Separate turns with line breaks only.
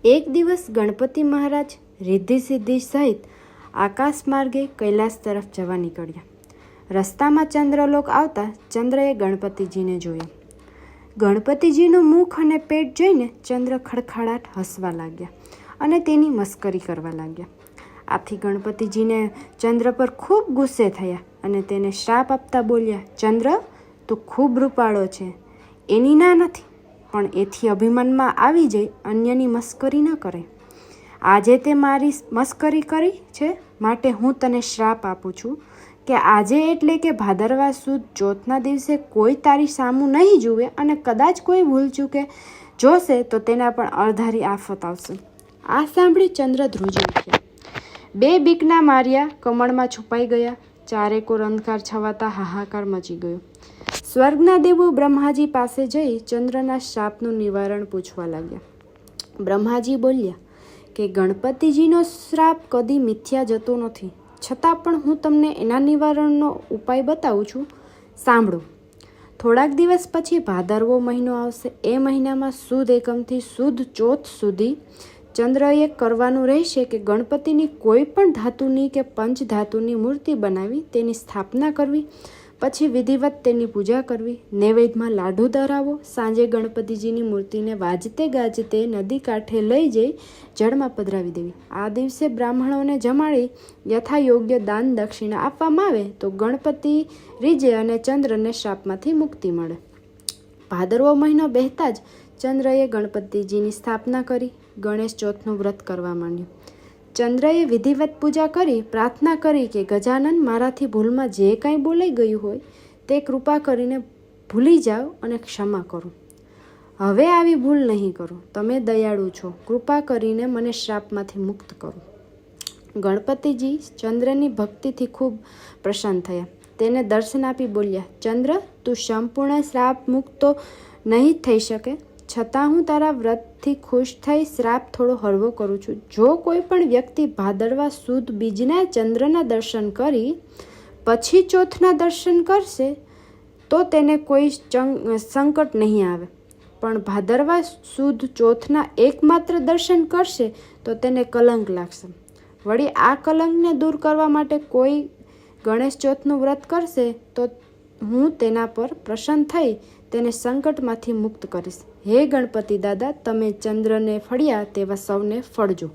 એક દિવસ ગણપતિ મહારાજ રિદ્ધિ સિદ્ધિ સહિત આકાશ માર્ગે કૈલાસ તરફ જવા નીકળ્યા. રસ્તામાં ચંદ્રલોક આવતા ચંદ્રએ ગણપતિજીને જોયા. ગણપતિજીનું મુખ અને પેટ જોઈને ચંદ્ર ખડખડાટ હસવા લાગ્યા અને તેની મસ્કરી કરવા લાગ્યા. આથી ગણપતિજીને ચંદ્ર પર ખૂબ ગુસ્સે થયા અને તેને શ્રાપ આપતા બોલ્યા, ચંદ્ર, તું ખૂબ રૂપાળો છે, એની ના નથી, પણ એથી અભિમાનમાં આવી જઈ અન્યની મસ્કરી ન કરે. આજે તે મારી મસ્કરી કરી છે, માટે હું તને શ્રાપ આપું છું કે આજે એટલે કે ભાદરવા સુદ ચોથના દિવસે કોઈ તારી સામું નહીં જુએ અને કદાચ કોઈ ભૂલ ચૂકે જોશે તો તેના પણ અણધારી આફત આવશે. આ સાંભળી ચંદ્ર ધ્રુજી ઉઠ્યા. બે બીકના માર્યા કમળમાં છુપાઈ ગયા. ચારેકોર અંધકાર છવાતા હાહાકાર મચી ગયો. સ્વર્ગના દેવો બ્રહ્માજી પાસે જઈ ચંદ્રના શ્રાપનું નિવારણ પૂછવા લાગ્યા. બ્રહ્માજી બોલ્યા કે ગણપતિજીનો શ્રાપ કદી મિથ્યા જતો નથી, છતાં પણ હું તમને એના નિવારણનો ઉપાય બતાવું છું, સાંભળો. થોડાક દિવસ પછી ભાદરવો મહિનો આવશે. એ મહિનામાં સુદ એકમથી સુદ ચોથ સુધી ચંદ્રએ કરવાનું રહેશે કે ગણપતિની કોઈ પણ ધાતુની કે પંચધાતુની મૂર્તિ બનાવી તેની સ્થાપના કરવી, પછી વિધિવત તેની પૂજા કરવી, નૈવેદ્યમાં લાડુ ધરાવો, સાંજે ગણપતિજીની મૂર્તિને વાજતે ગાજતે નદી કાંઠે લઈ જઈ જળમાં પધરાવી દેવી. આ દિવસે બ્રાહ્મણોને જમાડી યથાયોગ્ય દાન દક્ષિણા આપવામાં આવે તો ગણપતિ રીઝે અને ચંદ્રને શ્રાપમાંથી મુક્તિ મળે. ભાદરવો મહિનો બેહતા જ ચંદ્રએ ગણપતિજીની સ્થાપના કરી. ગણેશ ચોથનું વ્રત કરવા માંડ્યું. ચંદ્રએ વિધિવત પૂજા કરી પ્રાર્થના કરી કે ગજાનન, મારાથી ભૂલમાં જે કાંઈ બોલાઈ ગયું હોય તે કૃપા કરીને ભૂલી જાઓ અને ક્ષમા કરો. હવે આવી ભૂલ નહીં કરો. તમે દયાળુ છો, કૃપા કરીને મને શ્રાપમાંથી મુક્ત કરો. ગણપતિજી ચંદ્રની ભક્તિથી ખૂબ પ્રસન્ન થયા. તેને દર્શન આપી બોલ્યા, ચંદ્ર, તું સંપૂર્ણ શ્રાપ મુક્ત તો નહીં થઈ શકે, છતાં હું તારા વ્રતથી ખુશ થઈ શ્રાપ થોડો હળવો કરું છું. જો કોઈ પણ વ્યક્તિ ભાદરવા સુદ બીજના ચંદ્રના દર્શન કરી પછી ચોથના દર્શન કરશે તો તેને કોઈ સંકટ નહીં આવે, પણ ભાદરવા સુદ ચોથના એકમાત્ર દર્શન કરશે તો તેને કલંક લાગશે. વળી આ કલંકને દૂર કરવા માટે કોઈ ગણેશ ચોથનું વ્રત કરશે તો હું તેના પર પ્રસન્ન થઈ તેને સંકટમાંથી મુક્ત કરીશ. હે ગણપતિ દાદા, તમે ચંદ્રને ફળ્યા તેવા સૌને ફળજો.